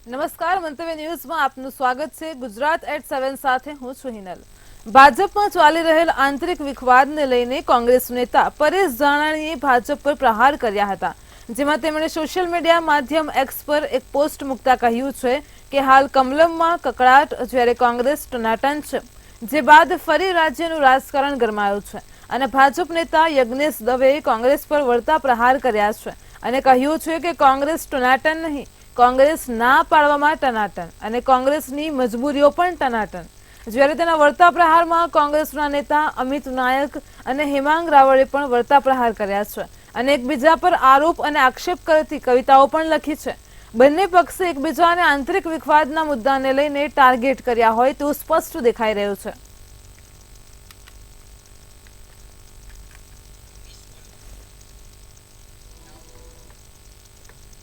નમસ્કાર, મંતવ્ય ન્યૂઝમાં આપનું સ્વાગત છે। ગુજરાત એટ 7 સાથે હું છું હિનલ। ભાજપમાં ચાલી રહેલ આંતરિક વિખવાદને લઈને કોંગ્રેસ નેતા પરેશ ધાનાણીએ ભાજપ પર પ્રહાર કર્યા હતા, જેમાં તેમણે સોશિયલ મીડિયા માધ્યમ એક્સ પર એક પોસ્ટ મૂકતા કહ્યું છે કે હાલ કમલમમાં કકળાટ જ્યારે કોંગ્રેસ ટનાટન છે, જે બાદ ફરી રાજ્યનું રાજકારણ ગરમાયું છે અને ભાજપ નેતા યજ્ઞેશ દવેએ કોંગ્રેસ પર વળતા પ્રહાર કર્યા છે અને કહ્યું છે કે કોંગ્રેસ ટનાટન નહીં, કોંગ્રેસ ના પાડવામાં ટનાટન અને કોંગ્રેસની મજબૂરીઓ પણ ટનાટન। જ્યારે તેના વળતા પ્રહારમાં કોંગ્રેસના નેતા અમિત નાયક અને હેમાંગ રાવળે પણ વળતા પ્રહાર કર્યા છે અને એકબીજા પર આરોપ અને આક્ષેપ કરતી કવિતાઓ પણ લખી છે। બંને પક્ષે એકબીજાને આંતરિક વિખવાદના મુદ્દાને લઈને ટાર્ગેટ કર્યા હોય તેવું સ્પષ્ટ દેખાઈ રહ્યું છે।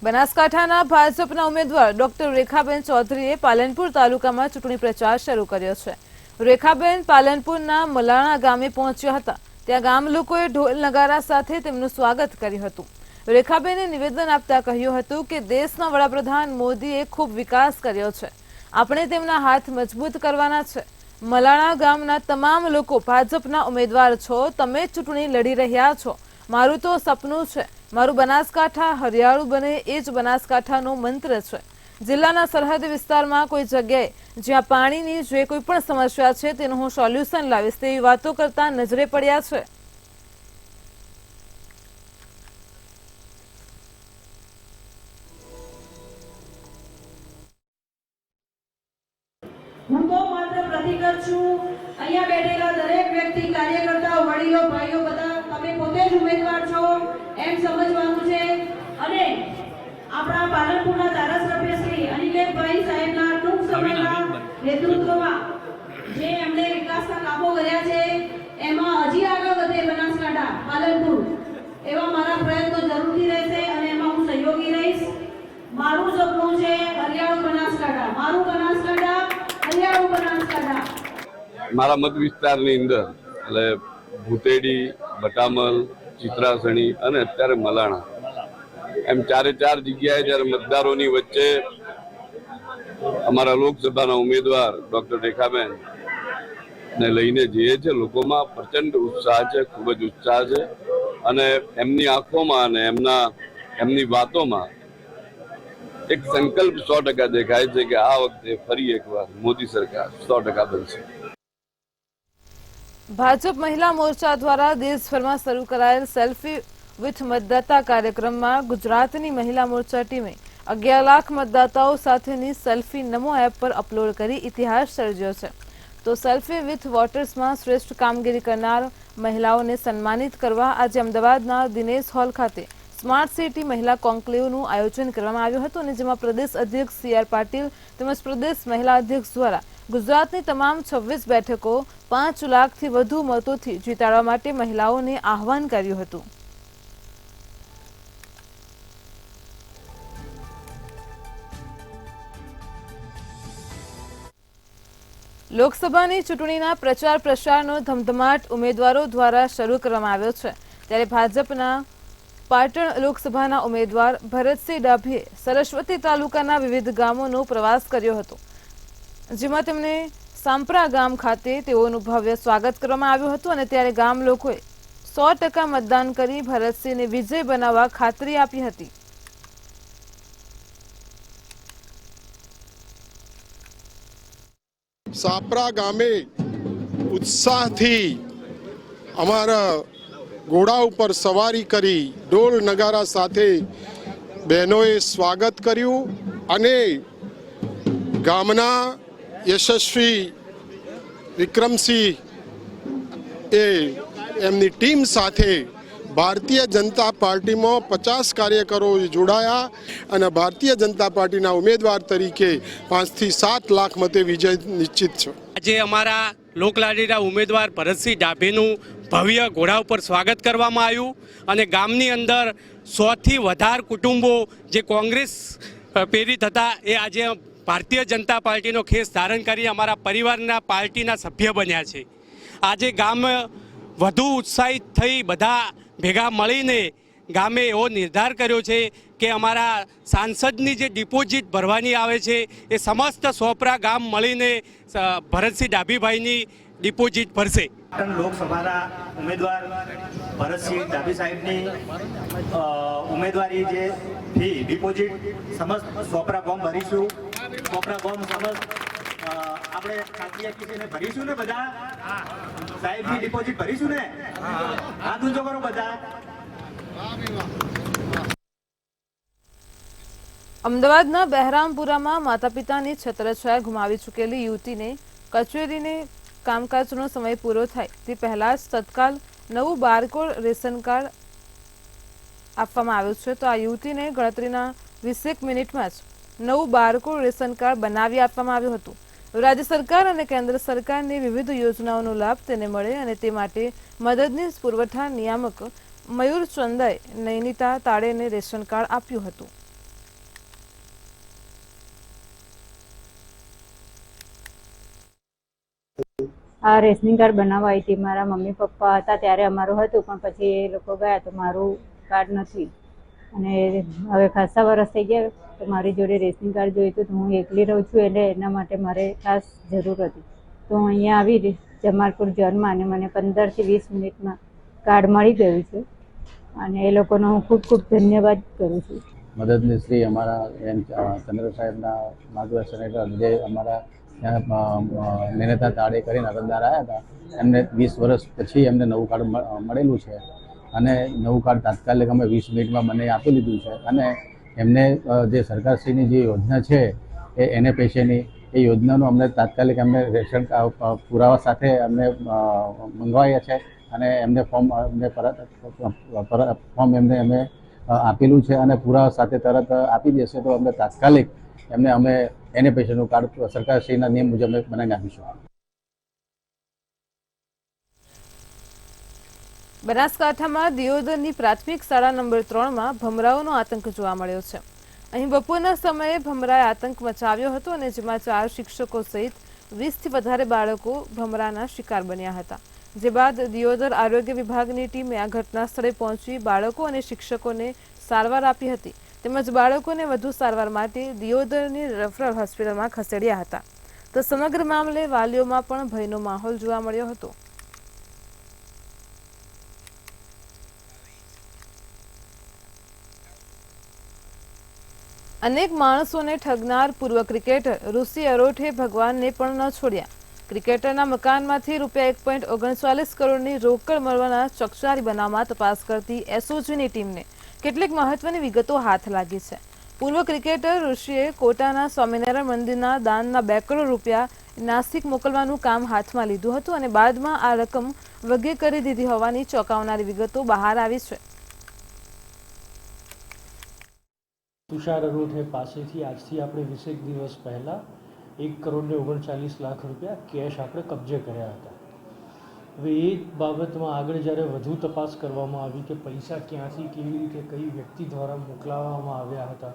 બનાસકાંઠાના ભાજપના ઉમેદવાર ડોક્ટર રેખાબેન ચૌધરીએ પાલનપુર તાલુકામાં ચૂંટણી પ્રચાર શરૂ કર્યો છે। રેખાબેન પાલનપુરના મલાણા ગામે પહોંચ્યા હતા, ત્યાં ગામ લોકોએ ઢોલ નગારા સાથે તેમનું સ્વાગત કર્યું હતું। રેખાબેને નિવેદન આપતા કહ્યું હતું કે દેશના વડાપ્રધાન મોદીએ ખૂબ વિકાસ કર્યો છે, આપણે તેમના હાથ મજબૂત કરવાના છે। મલાણા ગામના તમામ લોકો ભાજપના ઉમેદવાર છો, તમે ચૂંટણી લડી રહ્યા છો, મારું તો સપનું છે, મારું બનાસકાંઠા હરિયાળું બને એ જ બનાસકાંઠાનો મંત્ર છે। જિલ્લાના સરહદી વિસ્તારમાં કોઈ જગ્યાએ જ્યાં પાણીની જે કોઈ પણ સમસ્યા છે તેનું હું સોલ્યુશન લાવીશ તેવી વાતો કરતા નજરે પડ્યા છે। હું તો માત્ર પ્રતિક જ છું। અહીંયા બેઠેલા દરેક વ્યક્તિ, કાર્યકર્તાઓ, વડીલો, ભાઈઓ બધા તમે પોતે જ ઉમેદવાર છો એમ સમજવાનું છે અને આપણા પાલનપુરના ધારાસભ્ય શ્રી અનિલેશભાઈ સાહેબના ટૂંક સમયના નેતૃત્વમાં જે એમણે વિકાસના કામો કર્યા છે એમાં હજી આગળ વધે બનાસકાંઠા, પાલનપુર એવા મારા પ્રયત્નો જરૂરથી રહેશે અને એમાં હું સહયોગી રહીશ। મારું સપનું છે હરિયાળું બનાસકાંઠા, મારું બનાસકાંઠા, હરિયાળું બનાસકાંઠા। મારા મત વિસ્તારની અંદર એટલે ભૂતેડી, બટામલ, ચિત્રાસણી અને અત્યારે મલાણા એમ ચારે ચાર જગ્યાએ જ્યારે મતદારોની વચ્ચે અમારા લોકસભાના ઉમેદવાર ડોક્ટર રેખાબેન ને લઈને જઈએ છે, લોકોમાં પ્રચંડ ઉત્સાહ છે, ખૂબ જ ઉત્સાહ છે અને એમની આંખોમાં અને એમની વાતોમાં એક સંકલ્પ 100% દેખાય છે કે આ વખતે ફરી એકવાર મોદી સરકાર 100% બનશે। ભાજપ મહિલા મોરચા દ્વારા દેશભરમાં શરૂ કરાયેલ સેલ્ફી વિથ મતદાતા કાર્યક્રમમાં ગુજરાતની મહિલા મોરચા ટીમે 11 લાખ મતદાતાઓ સાથેની સેલ્ફી નમો એપ પર અપલોડ કરી ઇતિહાસ સર્જ્યો છે। તો સેલ્ફી વિથ વોટર્સમાં શ્રેષ્ઠ કામગીરી કરનાર મહિલાઓને સન્માનિત કરવા આજે અમદાવાદના દિનેશ હોલ ખાતે સ્માર્ટ સિટી મહિલા કોન્ક્લેવનું આયોજન કરવામાં આવ્યું હતું અને જેમાં પ્રદેશ અધ્યક્ષ CR પાટીલ તેમજ પ્રદેશ મહિલા અધ્યક્ષ દ્વારા ગુજરાતની તમામ 26 બેઠકો 5 લાખથી વધુ મતોથી જીતાડવા માટે મહિલાઓને આહવાન કર્યું હતું। લોકસભાની ચૂંટણીના પ્રચાર પ્રસારનો ધમધમાટ ઉમેદવારો દ્વારા શરૂ કરવામાં આવ્યો છે, ત્યારે ભાજપના પાટણ લોકસભાના ઉમેદવાર ભરતસિંહ ડાભીએ સરસ્વતી તાલુકાના વિવિધ ગામોનો પ્રવાસ કર્યો હતો, જેમાં તેમણે સાંપરા ગામ ખાતે તેઓનું ભવ્ય સ્વાગત કરવામાં આવ્યું હતું અને ત્યારે ગામ લોકોએ 100% મતદાન કરી ભરતસિંહને વિજય બનાવવા ખાતરી આપી હતી। સાપરા ગામે ઉત્સાહથી અમારા ઘોડા ઉપર સવારી કરી ઢોલ નગારા સાથે બહેનોએ સ્વાગત કર્યું અને ગામના યશસ્વી વિક્રમસિંહ એમની ટીમ સાથે ભારતીય જનતા પાર્ટીમાં 50 કાર્યકરો જોડાયા અને ભારતીય જનતા પાર્ટીના ઉમેદવાર તરીકે 5 થી 7 લાખ મતે વિજય નિશ્ચિત છે। આજે અમારા લોકલાડીના ઉમેદવાર ભરતસિંહ ડાભીનું ભવ્ય ઘોડા ઉપર સ્વાગત કરવામાં આવ્યું અને ગામની અંદર 100થી વધારે કુટુંબો જે કોંગ્રેસ પ્રેરિત હતા એ આજે ભારતીય જનતા પાર્ટીનો ખેસ ધારણ કરી અમારા પરિવારના પાર્ટીના સભ્ય બન્યા છે। આજે ગામ વધુ ઉત્સાહિત થઈ બધા ભેગા મળીને ગામે એવો નિર્ધાર કર્યો છે કે કે અમારા સાંસદની જે ડિપોઝિટ ભરવાની આવે છે એ સમસ્ત સોપરા ગામ મળીને ભરતસિંહ ડાભીભાઈની ડિપોઝિટ ભરશે. લોકસભાના ઉમેદવાર ભરતસિંહ ડાભી સાહેબની ઉમેદવારી જે ફી ડિપોઝિટ સમસ્ત સોપરા ગામ ભરીશું. સોપરા ગામ સમસ્ત આપણે શાંતિને ભરીશું ને બધા સાહેબની ડિપોઝિટ ભરીશું ને. હાથ ઊંચો કરો બધા. અમદાવાદના બહેરામપુરામાં માતા પિતાની છત્રછાયા ગુમાવી ચૂકેલી યુવતીને કચેરીને કામકાજનો સમય પૂરો થાય તે પહેલા જ તત્કાલ નવું બારકોડ રેશન કાર્ડ આપવામાં આવ્યું છે. તો આ યુવતીને ગણતરીના 20 મિનિટમાં જ નવું બારકોડ રેશન કાર્ડ બનાવી આપવામાં આવ્યું હતું. રાજ્ય સરકાર અને કેન્દ્ર સરકારની વિવિધ યોજનાઓનો લાભ તેને મળે અને તે માટે મદદનીશ પુરવઠા નિયામક મયુર ચંદાએ નૈનિતા તાળેને રેશન કાર્ડ આપ્યું હતું. આ રેશનિંગ કાર્ડ બનાવવા આવી હતી. મારા મમ્મી પપ્પા હતા ત્યારે અમારું હતું, પણ પછી એ લોકો ગયા તો મારું કાર્ડ નથી. અને હવે ખાસા વર્ષ થઈ ગયા તો મારી જોડે રેશનિંગ કાર્ડ જોઈતું. તો હું એકલી રહું છું એટલે એના માટે મારે ખાસ જરૂર હતી. તો હું અહીંયા આવી જમાલપુર ઝોનમાં અને મને 15 થી 20 મિનિટમાં કાર્ડ મળી ગયું છે અને એ લોકોનો હું ખૂબ ખૂબ ધન્યવાદ કરું છું. મદદની શ્રી અમારા ચંદ્ર સાહેબના માર્ગદર્શન હેઠળ જે અમારા નૈનિતા તાળે કરીને અરજદાર આવ્યા હતા એમને 20 વર્ષ પછી એમને નવું કાર્ડ મળેલું છે અને નવું કાર્ડ તાત્કાલિક અમે 20 મિનિટમાં મને આપી લીધું છે. અને એમને જે સરકારશ્રીની જે યોજના છે એને પૈસાની એ યોજનાનું અમને તાત્કાલિક એમને રેશન પુરાવા સાથે અમને મંગવાયા છે અને એમને ફોર્મ એમને અમે આપેલું છે અને પુરાવા સાથે તરત આપી દેશે તો અમને તાત્કાલિક એમને અમે એને પૈસાનું કાર્ડ સરકારશ્રીના નિયમ મુજબ બનાવી આપીશું. બનાસકાંઠામાં દિયોદરની પ્રાથમિક શાળા નંબર 3માં ભમરાઓનો આતંક જોવા મળ્યો છે. અહીં બપોરના સમયે ભમરાએ આતંક મચાવ્યો હતો અને જેમાં 4 શિક્ષકો સહિત 20થી વધારે બાળકો ભમરાના શિકાર બન્યા હતા. જે બાદ દિયોદર આરોગ્ય વિભાગની ટીમે આ ઘટના સ્થળે પહોંચી બાળકો અને શિક્ષકોને સારવાર આપી હતી તેમજ બાળકોને વધુ સારવાર માટે દિયોદરની રેફરલ હોસ્પિટલમાં ખસેડ્યા હતા. તો સમગ્ર મામલે વાલીઓમાં પણ ભયનો માહોલ જોવા મળ્યો હતો. અનેક માણસોને ઠગનાર પૂર્વ ક્રિકેટર ઋષિ અરોઠે ભગવાનને પણ ન છોડ્યા. ક્રિકેટરના મકાનમાંથી ₹1.39 કરોડની રોકડ મળવાના ચકચારી બનાવમાં તપાસ કરતી એસઓજીની ટીમને કેટલીક મહત્વની વિગતો હાથ લાગી છે. પૂર્વ ક્રિકેટર ઋષિએ કોટાના સ્વામિનારાયણ મંદિરના દાનના ₹2 કરોડ નાસિક મોકલવાનું કામ હાથમાં લીધું હતું અને બાદમાં આ રકમ વગે કરી દીધી હોવાની ચોંકાવનારી વિગતો બહાર આવી છે. તુષાર અરોઠે પાસેથી આજથી આપણે 20 દિવસ પહેલાં ₹1.39 કરોડ કેશ આપણે કબજે કર્યા હતા. હવે એ બાબતમાં આગળ જ્યારે વધુ તપાસ કરવામાં આવી કે પૈસા ક્યાંથી કેવી રીતે કઈ વ્યક્તિ દ્વારા મોકલાવવામાં આવ્યા હતા,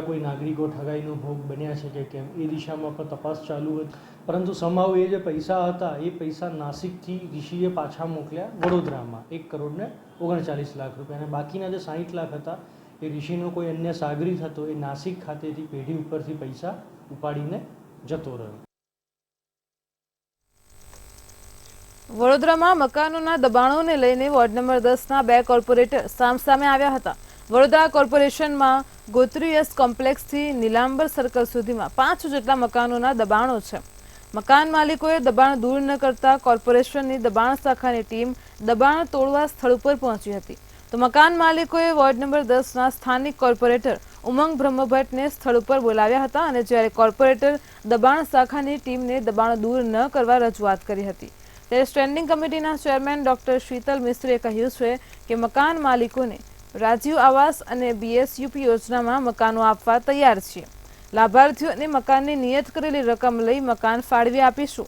કોઈ નાગરિકો ઠગાઈનો ભોગ બન્યા છે કે કેમ એ દિશામાં પણ તપાસ ચાલુ હતી. પરંતુ સમાવ એ જે પૈસા હતા એ પૈસા નાસિકથી ઋષિએ પાછા મોકલ્યા વડોદરામાં ₹1.39 અને બાકીના જે 60 લાખ હતા એ ઋષિનો કોઈ અન્ય સાગરીત હતો એ નાસિક ખાતેથી પેઢી ઉપરથી પૈસા ઉપાડીને જતો રહ્યો. વડોદરામાં મકાનોના દબાણોને લઈને વોર્ડ નંબર 10ના 2 કોર્પોરેટર સામસામે આવ્યા હતા. વડોદરા કોર્પોરેશનમાં ગોત્રીયસ કોમ્પ્લેક્સથી નીલાંબર સર્કલ સુધીમાં 5 જેટલા મકાનોના દબાણો છે. મકાન માલિકોએ દબાણ દૂર ન કરતા કોર્પોરેશનની દબાણ શાખાની ટીમ દબાણ તોડવા સ્થળ ઉપર પહોંચી હતી. તો મકાન માલિકોએ વોર્ડ નંબર 10ના સ્થાનિક કોર્પોરેટર ઉમંગ બ્રહ્મભટ્ટને સ્થળ ઉપર બોલાવ્યા હતા અને જ્યારે કોર્પોરેટર દબાણ શાખાની ટીમને દબાણ દૂર ન કરવા રજૂઆત કરી હતી. ત્યારે સ્ટેન્ડિંગ કમિટીના ચેરમેન ડોક્ટર શીતલ મિસ્ત્રીએ કહ્યું છે કે મકાન માલિકોને રાજીવ આવાસ અને BSUP યોજનામાં મકાનો આપવા તૈયાર છીએ. લાભાર્થીઓને મકાનની નિયત કરેલી રકમ લઈ મકાન ફાળવી આપીશું.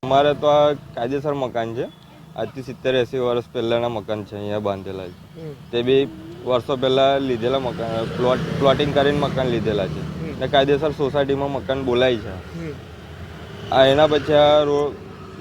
અમારે તો આ કાયદેસર મકાન છે. આજથી 70-80 વર્ષ પહેલાંના મકાન છે, અહીંયા બાંધેલા છે. તે બી વર્ષો પહેલાં લીધેલા મકાન, પ્લોટિંગ કરીને મકાન લીધેલા છે ને કાયદેસર સોસાયટીમાં મકાન બોલાય છે. આ એના પછી આ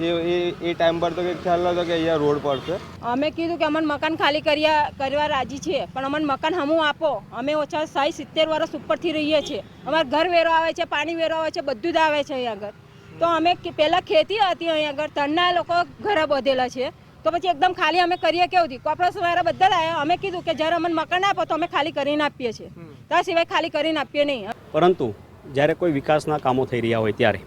એ ટાઈમ પર તો કંઈ ખ્યાલ નહોતો કે અહીંયા રોડ પડશે. અમે કીધું કે અમને મકાન ખાલી કરવા રાજી છીએ, પણ અમને મકાન હમું આપો. અમે ઓછા 60-70 વર્ષ ઉપરથી રહીએ છીએ. અમારા ઘર વેરો આવે છે, પાણી વેરો આવે છે, બધું જ આવે છે અહીંયા આગળ. તો અમે પહેલાં ખેતી હતી અહીંયા આગળ, તરના લોકો ઘરે બધેલા છે, તો પછી એકદમ ખાલી અમે કરીએ કેવું? કોર્પોરેશન વાળા બધા આવ્યા. અમે કીધું કે જ્યારે અમને મકાન આપો તો અમે ખાલી કરીને આપીએ છીએ, ત્યાં સિવાય ખાલી કરીને આપીએ નહીં. પરંતુ જ્યારે કોઈ વિકાસના કામો થઈ રહ્યા હોય ત્યારે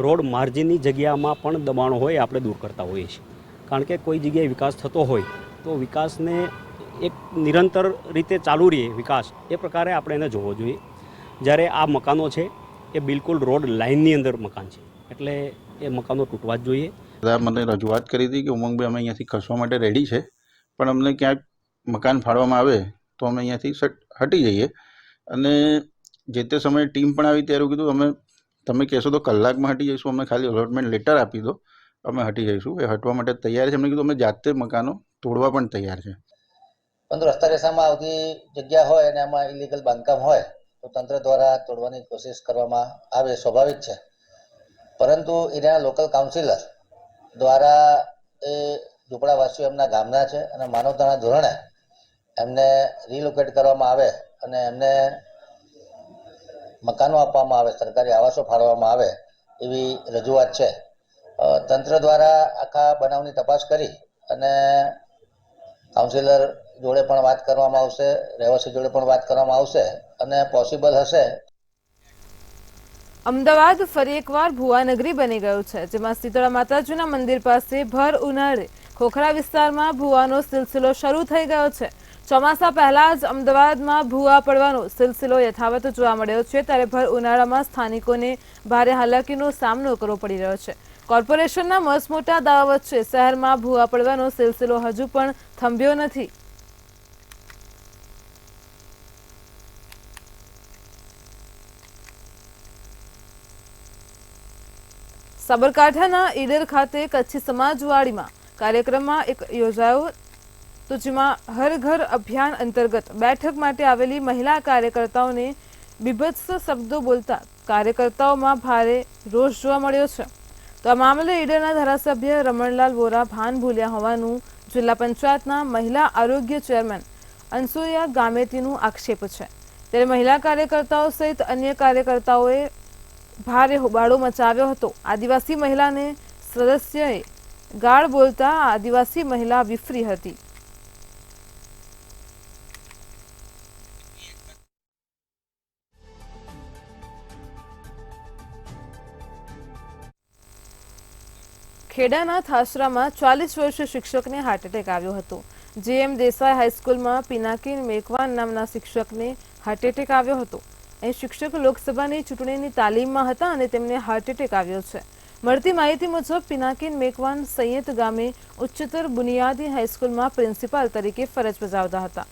રોડ માર્જિનની જગ્યામાં પણ દબાણો હોય આપણે દૂર કરતા હોઈએ છીએ. કારણ કે કોઈ જગ્યાએ વિકાસ થતો હોય તો વિકાસને એક નિરંતર રીતે ચાલુ રહે વિકાસ, એ પ્રકારે આપણે એને જોવો જોઈએ. જ્યારે આ મકાનો છે એ બિલકુલ રોડ લાઇનની અંદર મકાન છે, એટલે એ મકાનો તૂટવા જ જોઈએ. મને રજૂઆત કરી હતી કે ઉમંગભાઈ અમે અહીંયાથી ખસવા માટે રેડી છે, પણ અમને ક્યાંક મકાન ફાળવામાં આવે તો અમે અહીંયાથી હટી જઈએ. અને જે તે સમયે ટીમ પણ આવી ત્યારે કીધું અમે તમે કહેશો તો કલાકમાં હટી જઈશું, અમને ખાલી અલોટમેન્ટ લેટર આપી દો, અમે હટી જઈશું. એ હટવા માટે તૈયાર છે. એમને કીધું અમે જાતે મકાનો તોડવા પણ તૈયાર છે. પરંતુ રસ્તા રેસામાં આવતી જગ્યા હોય અને એમાં ઇલીગલ બાંધકામ હોય તો તંત્ર દ્વારા તોડવાની કોશિશ કરવામાં આવે, સ્વાભાવિક છે. પરંતુ એના લોકલ કાઉન્સિલર દ્વારા એ ઝૂંપડાવાસીઓ એમના ગામના છે અને માનવતાના ધોરણે એમને રિલોકેટ કરવામાં આવે અને એમને મકાનો આપવામાં આવે, સરકારી આવાસો ફાળવવામાં આવે એવી રજૂઆત છે. તંત્ર દ્વારા આખા બનાવની તપાસ કરી અને કાઉન્સિલર જોડે પણ વાત કરવામાં આવશે, રહેવાસી જોડે પણ વાત કરવામાં આવશે અને પોસિબલ હશે. અમદાવાદ ફરી એકવાર ભુવાનગરી બની ગયું છે, જેમાં શીતળા માતાજીના મંદિર પાસે ભર ઉનાળે ખોખરા વિસ્તારમાં ભુવાનો સિલસિલો શરૂ થઈ ગયો છે. ચોમાસા પહેલા જ અમદાવાદમાં ભૂવા પડવાનો સિલસિલો યથાવત જોવા મળ્યો છે, ત્યારે ભર ઉનાળામાં સ્થાનિકોને ભારે હાલાકીનો સામનો કરવો પડી રહ્યો છે. કોર્પોરેશનના મસમોટા દાવા વચ્ચે શહેરમાં ભૂવા પડવાનો સિલસિલો હજુ પણ થંભ્યો નથી. સાબરકાંઠાના ઈડર ખાતે કચ્છી સમાજવાડીમાં કાર્યક્રમમાં એક યોજાયો, તો જેમાં હર ઘર અભિયાન અંતર્ગત બેઠક માટે આવેલી મહિલા કાર્યકર્તાઓને બીભત્સ શબ્દો બોલતા કાર્યકર્તાઓમાં ભારે રોષ જોવા મળ્યો છે. તો આ મામલે ઈડરના ધારાસભ્ય રમણલાલ વોરા ભાન ભૂલ્યા હોવાનું જિલ્લા પંચાયતના મહિલા આરોગ્ય ચેરમેન અનસુયા ગામેતીનું આક્ષેપ છે. ત્યારે મહિલા કાર્યકર્તાઓ સહિત અન્ય કાર્યકર્તાઓએ ભારે હોબાળો મચાવ્યો હતો. આદિવાસી મહિલાને સદસ્યએ ગાળ બોલતા આદિવાસી મહિલા વિફરી હતી. ખેડાના થાસરામાં 40 વર્ષીય શિક્ષકને હાર્ટ એટેક આવ્યો હતો. JM દેસાઈ હાઈસ્કૂલમાં પિનાકીન મેકવાન નામના શિક્ષકને હાર્ટ એટેક આવ્યો હતો. અહીં શિક્ષક લોકસભાની ચૂંટણીની તાલીમમાં હતા અને તેમને હાર્ટ એટેક આવ્યો છે. મળતી માહિતી મુજબ પિનાકીન મેકવાન સૈયદ ગામે ઉચ્ચતર બુનિયાદી હાઈસ્કૂલમાં પ્રિન્સિપાલ તરીકે ફરજ બજાવતા હતા.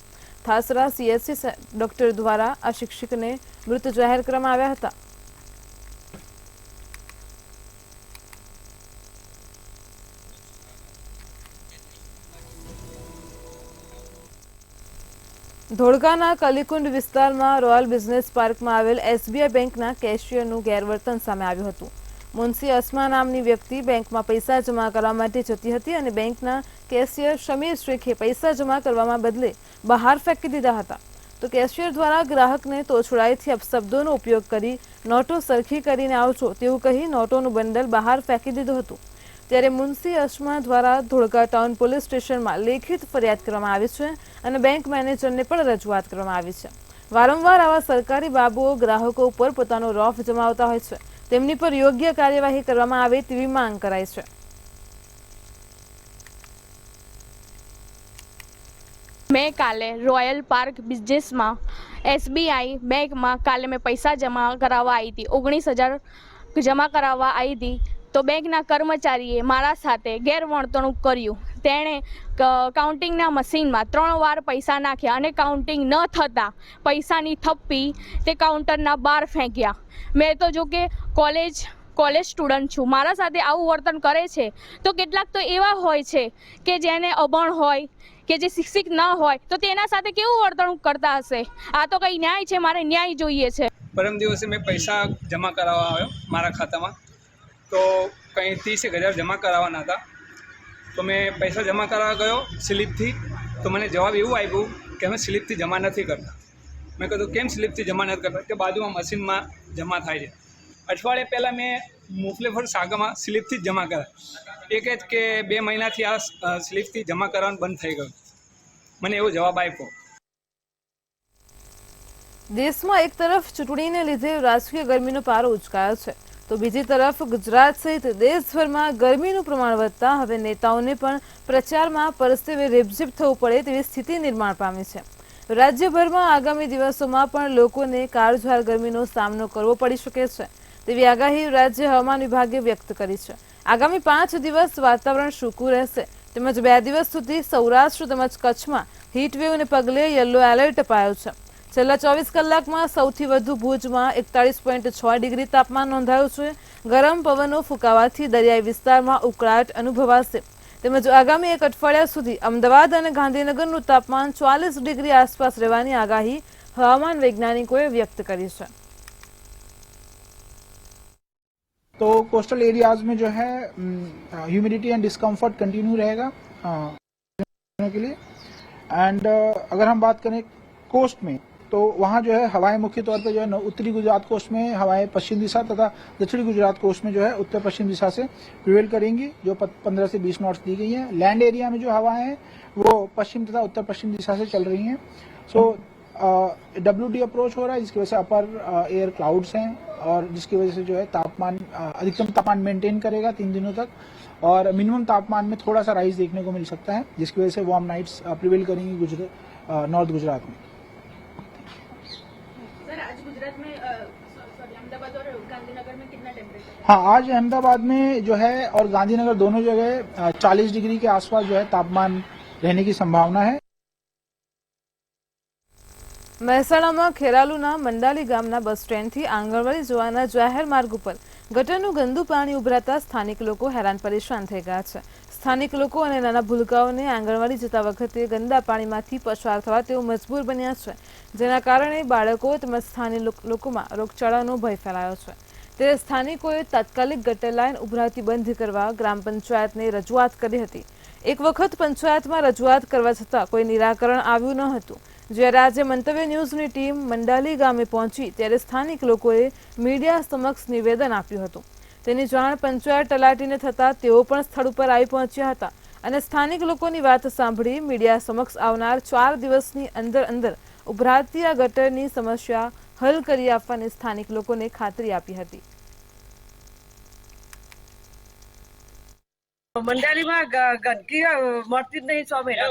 થાસરા CSC ડોક્ટર દ્વારા આ શિક્ષકને મૃત જાહેર કરવામાં આવ્યા હતા. ધોળકાના કલીકુંડ વિસ્તારમાં રોયલ બિઝનેસ પાર્કમાં આવેલ SBI બેંકના કેશિયરનું ગેરવર્તન સામે આવ્યું હતું. મુનસી અસ્મા નામની વ્યક્તિ બેંકમાં પૈસા જમા કરવા માટે જતી હતી અને બેંકના કેશિયર શમીર શેખે પૈસા જમા કરવામાં બદલે બહાર ફેંકી દીધા હતા. તો કેશિયર દ્વારા ગ્રાહકને તોછડાઈથી અપશબ્દોનો ઉપયોગ કરી નોટો સરખી કરીને આવજો તેવું કહી નોટોનું બંડલ બહાર ફેંકી દીધું હતું. ત્યારે મુનસી અસ્મા દ્વારા ધોળકા ટાઉન પોલીસ સ્ટેશનમાં લેખિત ફરિયાદ કરવામાં આવી છે અને બેંક મેનેજરને પણ રજૂઆત કરવામાં આવી છે. વારંવાર આવા સરકારી બાબુઓ ગ્રાહકો ઉપર પોતાનો રોફ જમાવતા હોય છે, તેમની પર યોગ્ય કાર્યવાહી કરવામાં આવે તેવી માંગ કરાઈ છે. મેં કાલે રોયલ પાર્ક બિઝનેસમાં SBI બેંકમાં કાલે મેં પૈસા જમા કરાવવા આવી હતી. 19,000 જમા કરાવવા આવી હતી. તો બેંકના કર્મચારીએ મારા સાથે ગેરવર્તણૂક કર્યું. તેણે કાઉન્ટિંગના મશીનમાં 3 વાર પૈસા નાખ્યા અને કાઉન્ટિંગ ન થતાં પૈસાની થપ્પી તે કાઉન્ટરના બહાર ફેંક્યા. મેં તો જો કે કોલેજ સ્ટુડન્ટ છું, મારા સાથે આવું વર્તન કરે છે તો કેટલાક તો એવા હોય છે કે જેને અભણ હોય કે જે શિક્ષિત ન હોય તો તેના સાથે કેવું વર્તણૂક કરતા હશે. આ તો કંઈ ન્યાય છે, મારે ન્યાય જોઈએ છે. પરમ દિવસે મેં પૈસા જમા કરાવવા આવ્યો મારા ખાતામાં, તો કંઈ 30,000 જમા કરાવવાના હતા. તો મેં પૈસા જમા કરાવવા ગયો સ્લીપથી, તો મને જવાબ એવું આવ્યું કે અમે સ્લીપથી જમા નથી કરતા. મેં કીધું કેમ સ્લીપથી જમા નથી કરતા? કે બાજુમાં મશીનમાં જમા થાય છે. અઠવાડિયા પહેલાં મેં મુફલેફર સાગામાં સ્લીપથી જ જમા કરાવ્યા. એ કહે કે 2 મહિનાથી આ સ્લીપથી જમા કરવાનું બંધ થઈ ગયું. મને એવો જવાબ આપ્યો. દેશમાં એક તરફ ચૂંટણીને લીધે રાજકીય ગરમીનો પારો ઉચકાયો છે, તો બીજી તરફ ગુજરાત સહિત દેશભરમાં ગરમીનું પ્રમાણ વધતા હવે નેતાઓને પણ પ્રચારમાં પરસેવે રેબઝેબ થવું પડે તેવી સ્થિતિ નિર્માણ પામી છે. રાજ્યભરમાં આગામી દિવસોમાં પણ લોકોને કાળઝાળ ગરમીનો સામનો કરવો પડી શકે છે તેવી આગાહી રાજ્ય હવામાન વિભાગે વ્યક્ત કરી છે. આગામી 5 દિવસ વાતાવરણ સૂકું રહેશે તેમજ 2 દિવસ સુધી સૌરાષ્ટ્ર તેમજ કચ્છમાં હીટવેવને પગલે યલો એલર્ટ અપાયો છે. છેલ્લા 24 કલાકમાં સૌથી વધુ ભુજમાં 41.6 ડિગ્રી તાપમાન નોંધાયું છે. ગરમ પવનો ફૂંકાવાથી દરિયાઈ વિસ્તારમાં ઉકળાટ અનુભવાશે તેમજ આગામી 1 અઠવાડિયા સુધી અમદાવાદ અને ગાંધીનગરનું તાપમાન 40 ડિગ્રી આસપાસ રહેવાની આગાહી હવામાન વૈજ્ઞાનિકોએ व्यक्त કરી છે. तो कोस्टल एरियाज में जो है ह्यूमिडिटी एंड डिस्कम्फर्ट कंटिन्यू रहेगा के लिए. एंड अगर हम बात करें कोस्ट में, तो वहाँ जो है हवाएं मुख्य तौर पे जो है उत्तरी गुजरात कोस्ट में हवाएं पश्चिम दिशा तथा दक्षिणी गुजरात कोस्ट में जो है उत्तर पश्चिम दिशा से प्रिवेल करेंगी, जो 15 से 20 नॉट्स दी गई है. लैंड एरिया में जो हवाएं हैं वो पश्चिम तथा उत्तर पश्चिम दिशा से चल रही हैं. सो WD अप्रोच हो रहा है, जिसकी वजह से अपर एयर क्लाउड्स हैं और जिसकी वजह से जो है तापमान अधिकतम तापमान मेंटेन करेगा 3 दिनों तक और मिनिमम तापमान में थोड़ा सा राइज देखने को मिल सकता है, जिसकी वजह से वार्म नाइट्स प्रिवेल करेंगी नॉर्थ गुजरात में. सर, आज गुजरात में अहमदाबाद और गांधीनगर में कितना टेम्परेचर? हाँ, आज अहमदाबाद में जो है और गांधीनगर दोनों जगह 40 डिग्री के आसपास जो है तापमान रहने की संभावना है. મહેસાણામાં ખેરાલુના મંડાલી ગામના બસ સ્ટેન્ડથી આંગણવાડી જવાના જાહેર માર્ગ ઉપર ગટરનું ગંદુ પાણી ઉભરાતા સ્થાનિક લોકો હેરાન પરેશાન થઈ ગયા છે. સ્થાનિક લોકો અને નાના ભૂલકાઓને આંગણવાડી જતા વખતે ગંદા પાણીમાંથી પસાર થવા તેઓ મજબૂર બન્યા છે, જેના કારણે બાળકો તેમજ સ્થાનિક લોકોમાં રોગચાળાનો ભય ફેલાયો છે. ત્યારે સ્થાનિકોએ તાત્કાલિક ગટર લાઇન ઉભરાતી બંધ કરવા ગ્રામ પંચાયતને રજૂઆત કરી હતી. એક વખત પંચાયતમાં રજૂઆત કરવા છતાં કોઈ નિરાકરણ આવ્યું ન હતું. જ્યારે આજે મંતવ્ય ન્યૂઝની ટીમ મંડાલી ગામે પહોંચી ત્યારે સ્થાનિક લોકોએ મીડિયા સમક્ષ નિવેદન આપ્યું હતું. તેની જાણ પંચાયત તલાટીને થતાં તેઓ પણ સ્થળ ઉપર આવી પહોંચ્યા હતા અને સ્થાનિક લોકોની વાત સાંભળી મીડિયા સમક્ષ આવનાર 4 દિવસની અંદર ઉભરાતી આ ગટરની સમસ્યા હલ કરી આપવાની સ્થાનિક લોકોને ખાતરી આપી હતી. મંડાલીમાં ગંદકી મળતી જ નહીં 100 મહિના.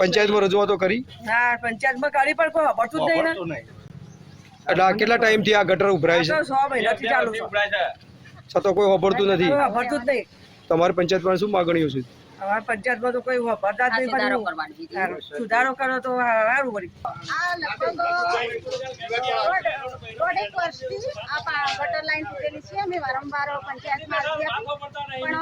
પંચાયતમાં રજૂઆતો કરી? હા, પંચાયતમાં કરી પણ કોઈ વાપરતું જ નહીં ને. એટલે કેટલા ટાઈમથી આ ગટર ઉભરાય છે? 100 મહિનાથી ચાલુ છે. છતાં કોઈ વાપરતું નથી? વાપરતું જ નહીં. તમારી પંચાયતમાં શું માગણીઓ છે? અમારી પંચાયતમાં તો કોઈ વાપરતા જ નહીં. સુધારો કરો તો સારું વળી. દોઢેક વર્ષથી આ ગટર લાઈન તૂટેલી છે. અમે વારંવાર પંચાયતમાં પણ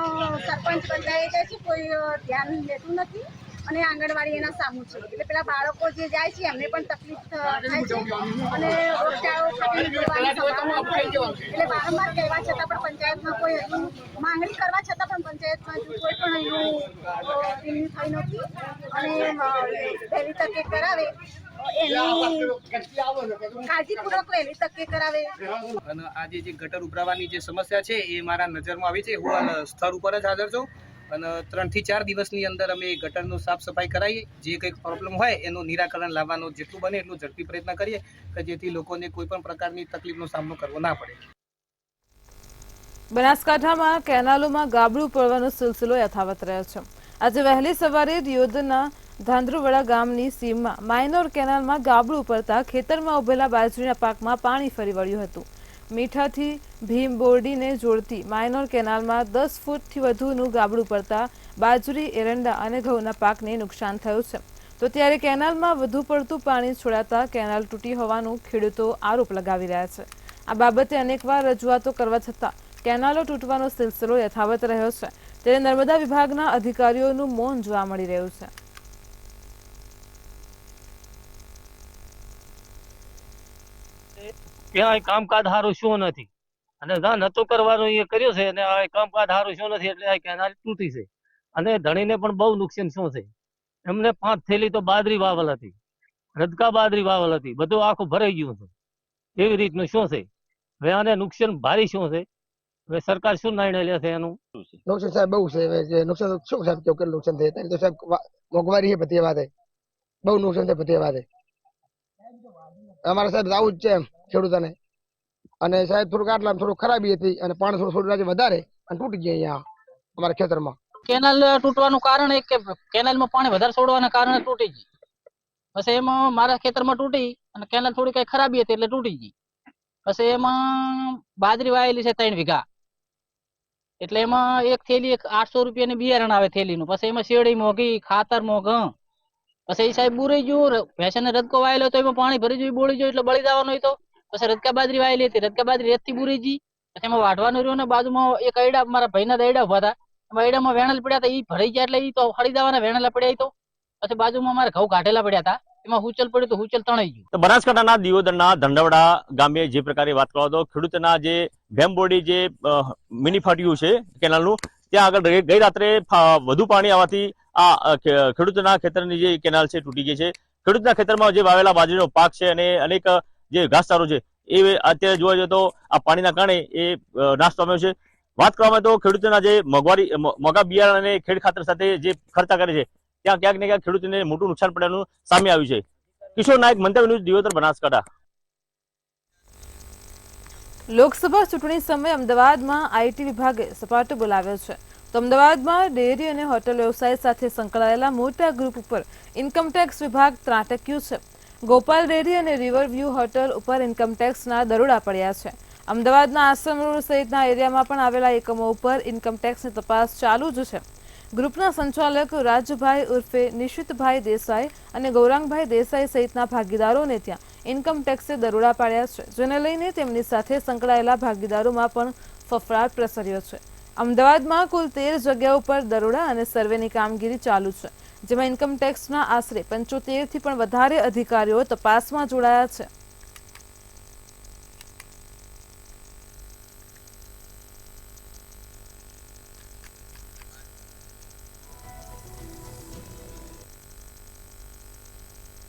સરપંચ પંચાયત કહે છે કોઈ ધ્યાન લેતું નથી અને આંગણવાડી એના સામું છે. એટલે પેલા બાળકો જે જાય છે એમને પણ તકલીફ થાય છે અને રોગચાળો ફેલાવાની સંભાવના થાય છે. એટલે વારંવાર કહેવા છતાં પણ પંચાયતમાં કોઈ હજુ માંગણી કરવા છતાં પણ પંચાયતમાં હજુ કોઈ પણ એનું રિન્યુ થઈ નથી અને વહેલી તકે કરાવે કાળજીપૂર્વક વહેલી તકે કરાવે. અને આજે જે ગટર ઉભરાવાની જે સમસ્યા છે એ મારા નજરમાં આવી છે. હું સ્થળ ઉપર જ હાજર છું અને 3 થી 4 દિવસની અંદર અમે ગટરનું સાફ સફાઈ કરાવીએ. જે કંઈક પ્રોબ્લેમ હોય એનું નિરાકરણ લાવવાનો જેટલું બને એટલું ઝડપી પ્રયત્ન કરીએ કે જેથી લોકોને કોઈ પણ પ્રકારની તકલીફનો સામનો કરવો ના પડે. બનાસકાંઠામાં કેનાલોમાં ગાબડું પડવાનો સિલસિલો યથાવત રહ્યો છે. આજે વહેલી સવારે દિયોદરના ધાંધ્રુવાડા ગામની સીમમાં માઇનોર કેનાલમાં ગાબડું પડતા ખેતરમાં ઉભેલા બાજરીના પાકમાં પાણી ફરી વળ્યું હતું. મીઠાથી ભીમબોરડીને જોડતી માઇનોર કેનાલમાં 10 ફૂટથી વધુનું ગાબડું પડતા બાજરી, એરંડા અને ઘઉંના પાકને નુકસાન થયું છે. તો ત્યારે કેનાલમાં વધુ પડતું પાણી છોડાતા કેનાલ તૂટી હોવાનું ખેડૂતો આરોપ લગાવી રહ્યા છે. આ બાબતે અનેકવાર રજૂઆતો કરવા છતાં કેનાલો તૂટવાનો સિલસિલો યથાવત રહ્યો છે. ત્યારે નર્મદા વિભાગના અધિકારીઓનું મૌન જોવા મળી રહ્યું છે. ક્યાંય કામકાજ સારું શું નથી અને ના નતો કરવાનું એ કર્યો છે અને આ કામકાજ સારું શું નથી એટલે આ કેનાલ તૂટી છે અને ધણીને પણ બહુ નુકસાન શું છે. એમને 5 થેલી તો બાજરી વાવલ હતી, રદકા બાજરી વાવલ હતી, બધું આખું ભરાઈ ગયું છે. એવી રીતનું શું છે. હવે આને નુકસાન ભારી શું છે. હવે સરકાર શું નિર્ણય લે છે એનું. નુકસાન સાહેબ બહુ છે. હવે નુકસાન શું સાહેબ કેવું કેટલું નુકસાન થાય તો સાહેબ મોંઘવારી છે બધી વાતે, બહુ નુકસાન છે બધી વાતે. અમારે સાહેબ આવું જ છે એમ ખેડૂતોને. અને સાહેબ થોડુંક આટલા થોડું ખરાબી હતી અને પાણી થોડું વધારે અને તૂટી ગયા અહીંયા અમારા ખેતરમાં. કેનાલ તૂટવાનું કારણ એક કે કેનાલમાં પાણી વધારે છોડવાના કારણે તૂટી ગઈ. પછી એમાં મારા ખેતરમાં તૂટી અને કેનાલ થોડી કઈ ખરાબી હતી એટલે તૂટી ગઈ. પછી એમાં બાજરી વાયેલી છે 3 વીઘા, એટલે એમાં એક થેલી 800 રૂપિયાની બિયારણ આવે થેલીનું. પછી એમાં શેરડી મોંઘી, ખાતર મોંઘું. પછી એ સાહેબ બુરાઈ ગયું. ભેંસને રદકો વાયેલો તો એમાં પાણી ભરી ગયું, બોળી ગયું એટલે બળી જવાનું હતો. પછી રદકા બાજરી વાયેલી હતી, રદકા બાજરી રેતથી બુરી ગઈ. પછી એમાં વાઢવાનું રહ્યું ને બાજુમાં એક અયડા મારા ભાઈના અયડા ઉભા હતા. એમાં અયડામાં વેણલ પડ્યા હતા, એ ભરાઈ ગયા એટલે એ તો હળી જવાના વેણલા પડ્યા. તો પછી બાજુમાં મારા ઘઉં કાઢેલા પડ્યા હતા, એમાં હુચલ પડ્યું તો હુચલ તણાઈ ગયું. તો બનાસકાંઠાના દિયોદરના ધંડવડા ગામે જે પ્રકારે વાત કરો તો ખેડૂતના જે ભેમબોડી જે મિની ફાટ્યું છે કેનાલનું, ત્યાં આગળ ગઈ રાત્રે વધુ પાણી આવવાથી આ ખેડૂતના ખેતરની જે કેનાલ છે તૂટી ગઈ છે. ખેડૂતના ખેતરમાં જે વાવેલા બાજરીનો પાક છે અને અનેક જે ઘાસચારો છે એ અત્યારે જોવા જઈએ તો આ પાણીના કારણે એ નાશ પામ્યો છે. વાત કરવામાં તો ખેડૂતોના જે મોંઘા બિયારણ અને ખેડ ખાતર સાથે જે ખર્ચા કરે છે ત્યાં ક્યાંક ને ક્યાંક ખેડૂતોને મોટું નુકસાન પડવાનું સામે આવ્યું છે. કિશોર નાયક, મંતવ્ય ન્યૂઝ, દિયોદર, બનાસકાંઠા. લોકસભા ચૂંટણી સમયે અમદાવાદમાં આઈટી વિભાગે સપાટો બોલાવ્યો છે. તો અમદાવાદમાં ડેરી અને હોટલ વ્યવસાય સાથે સંકળાયેલા મોટા ગ્રુપ ઉપર ઇન્કમટેક્સ વિભાગ ત્રાટક્યું છે. ગોપાલ ડેરી અને રિવરવ્યૂ હોટલ ઉપર ઇન્કમટેક્સના દરોડા પડ્યા છે. અમદાવાદના આશ્રમ રોડ સહિતના એરિયામાં પણ આવેલા એકમો ઉપર ઇન્કમટેક્સની તપાસ ચાલુ જ છે. ગ્રુપના સંચાલક રાજભાઈ ઉર્ફે નિશિતભાઈ દેસાઈ અને ગૌરાંગભાઈ દેસાઈ સહિતના ભાગીદારોને ત્યાં ઇન્કમટેક્સે દરોડા પાડ્યા છે, જેને લઈને તેમની સાથે સંકળાયેલા ભાગીદારોમાં પણ ફફડાટ પ્રસર્યો છે. અમદાવાદમાં કુલ 13 જગ્યાઓ પર દરોડા અને સર્વેની કામગીરી ચાલુ છે, જેમાં ઇન્કમટેક્સના આશરે 75થી પણ વધારે અધિકારીઓ તપાસમાં જોડાયા છે.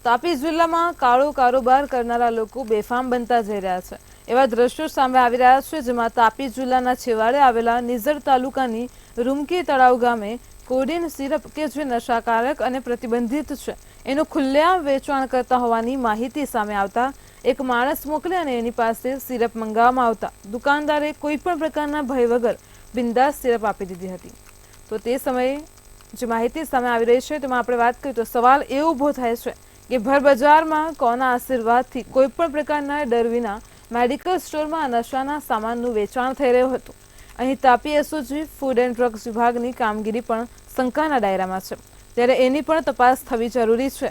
તાપી જિલ્લામાં કાળો કારોબાર કરનારા લોકો બેફામ બનતા જઈ રહ્યા છે. એવા દ્રશ્યો સામે આવી રહ્યા છે, જેમાં તાપી જિલ્લાના છેવાડે આવેલા નિઝર તાલુકાની રૂમકી તળાવ ગામે કોડીન સિરપ કે જે નશાકારક અને પ્રતિબંધિત છે એનું ખુલ્લેઆમ વેચાણ કરતા હોવાની માહિતી સામે આવતા એક માણસ મોકલી અને એની પાસે સિરપ મંગાવવામાં આવતા દુકાનદારે કોઈ પણ પ્રકારના ભય વગર બિંદાસ સિરપ આપી દીધી હતી. તો તે સમયે જે માહિતી સામે આવી રહી છે તેમાં આપણે વાત કરીએ તો સવાલ એ ઊભો થાય છે કે ભર બજારમાં કોના આશીર્વાદથી કોઈ પણ પ્રકારના ડર વિના મેડિકલ સ્ટોરમાં નશાના સામાનનું વેચાણ થઈ રહ્યું હતું. અહીં Tapi SOG food and drugs વિભાગની કામગીરી પણ શંકાના દાયરામાં છે, ત્યારે એની પણ તપાસ થવી જરૂરી છે.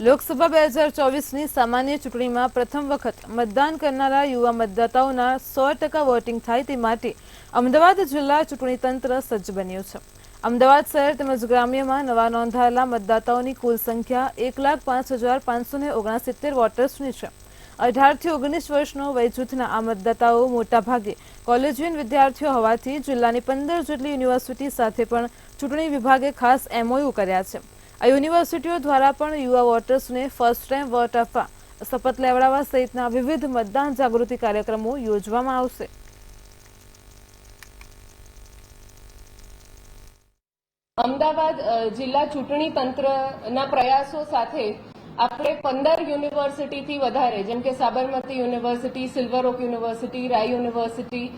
લોકસભા 2024ની સામાન્ય ચૂંટણીમાં પ્રથમ વખત મતદાન કરનારા યુવા મતદાતાઓના 100% વોટિંગ થાય તે માટે અમદાવાદ જિલ્લા ચૂંટણી તંત્ર સજ્જ બન્યું છે. અમદાવાદ શહેર તેમજ ગ્રામ્યમાં નવા નોંધાયેલા મતદાતાઓની કુલ સંખ્યા 1,05,569 વોટર્સની છે. 18 થી 19 વર્ષનો વયજૂથના આ મતદાતાઓ મોટાભાગે કોલેજિયન વિદ્યાર્થીઓ હોવાથી જિલ્લાની 15 જેટલી યુનિવર્સિટી સાથે પણ ચૂંટણી વિભાગે ખાસ MOU કર્યા છે. આ યુનિવર્સિટીઓ દ્વારા પણ યુવા વોટર્સને ફર્સ્ટ ટાઈમ વોટ આપવા, શપથ લેવડાવવા સહિતના વિવિધ મતદાન જાગૃતિ કાર્યક્રમો યોજવામાં આવશે. અમદાવાદ જિલ્લા ચૂંટણી તંત્રના પ્રયાસો સાથે આપણે 15 યુનિવર્સિટીથી વધારે જેમ કે Sabarmati university, silver oak university, Rai university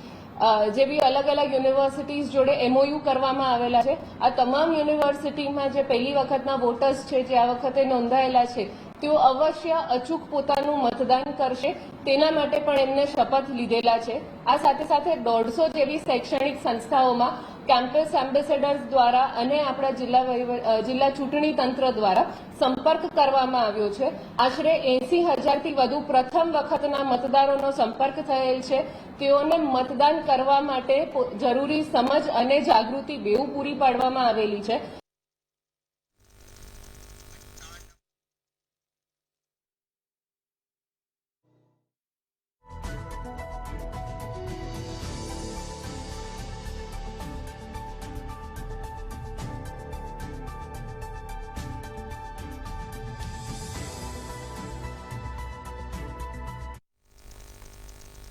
જેવી અલગ અલગ યુનિવર્સિટીઝ જોડે MOU કરવામાં આવેલા છે. આ તમામ યુનિવર્સિટીમાં જે પહેલી વખતના વોટર્સ છે, જે આ વખતે નોંધાયેલા છે, તેઓ અવશ્ય અચૂક પોતાનું મતદાન કરશે, તેના માટે પણ એમને શપથ લીધેલા છે. આ સાથે સાથે 150 જેવી શૈક્ષણિક સંસ્થાઓમાં કેમ્પસ એમ્બેસેડર્સ દ્વારા અને આપણા જિલ્લા ચૂંટણી તંત્ર દ્વારા સંપર્ક કરવામાં આવ્યો છે. આશરે 80,000થી વધુ પ્રથમ વખતના મતદારોનો સંપર્ક થયેલ છે. તેઓને મતદાન કરવા માટે જરૂરી સમજ અને જાગૃતિ બેઉ પૂરી પાડવામાં આવેલી છે.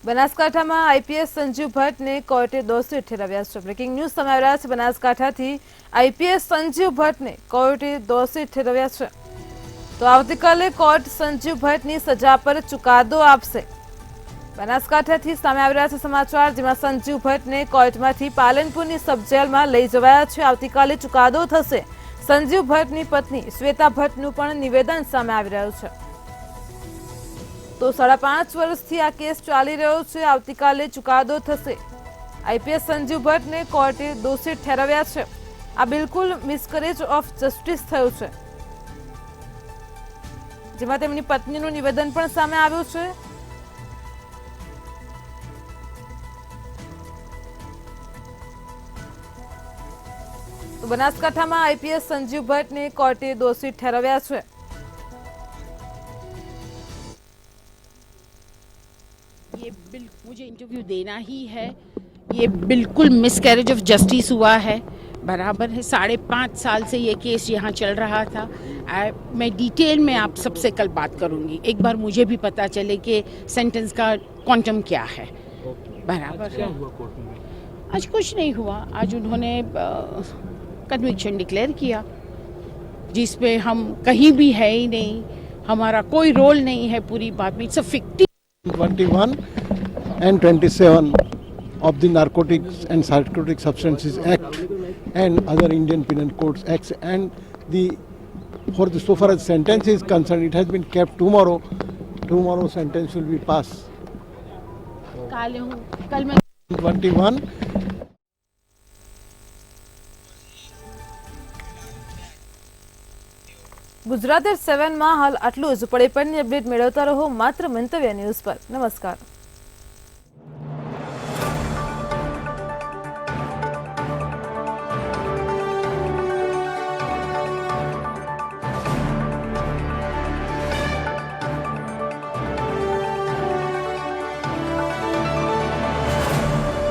બનાસકાંઠામાં આઈપીએસ સંજીવ ભટ્ટને કોર્ટે દોષિત ઠેરવ્યા છે. બ્રેકિંગ ન્યૂઝ સામે આવી રહ્યા છે. બનાસકાંઠાથી આઈપીએસ સંજીવ ભટ્ટને કોર્ટે દોષિત ઠેરવ્યા છે. તો આવતીકાલે કોર્ટ સંજીવ ભટ્ટની સજા પર ચુકાદો આપશે. બનાસકાંઠાથી સામે આવી રહ્યા છે સમાચાર, જેમાં સંજીવ ભટ્ટને કોર્ટમાંથી પાલનપુરની સબ જેલમાં લઈ જવાયા છે. આવતીકાલે ચુકાદો થશે. સંજીવ ભટ્ટની પત્ની શ્વેતા ભટ્ટનું પણ નિવેદન સામે આવી રહ્યું છે. તો 5.5 વર્ષથી આ કેસ ચાલી રહ્યો છે. આવતીકાલે ચુકાદો થશે. આઈપીએસ સંજીવ ભટ્ટને કોર્ટે દોષિત ઠેરવ્યા છે. આ બિલકુલ મિસકેરેજ ઓફ જસ્ટિસ થયું છે, જેમાં તેમની પત્નીનું નિવેદન પણ સામે આવ્યું છે. તો બનાસકાંઠામાં આઈપીએસ સંજીવ ભટ્ટને કોર્ટે દોષિત ઠેરવ્યા છે. ये मुझे इंटरव्यू देना ही है, ये बिल्कुल मिसकैरेज ऑफ जस्टिस हुआ है, बराबर है. 5.5 साल से ये केस यहाँ चल रहा था. मैं डिटेल में आप सबसे कल बात करूँगी. एक बार मुझे भी पता चले कि सेंटेंस का क्वांटम क्या है. बराबर है. आज कुछ नहीं हुआ. आज उन्होंने कन्विक्शन डिक्लेयर किया, जिस पे हम कहीं भी है ही नहीं, हमारा कोई रोल नहीं है पूरी बात में. It's a fictive 21 and 27 of the Narcotics and Psychotic Substances Act and other Indian Penal Codes Acts, and so far as sentence is concerned, it has been kept tomorrow. Tomorrow sentence will be passed. कल मैं 21. ગુજરાત 7 માં હાલ આટલું જ. પડે પડની update મેળવતા રહો માત્ર મંતવ્ય ન્યૂઝ પર. નમસ્કાર.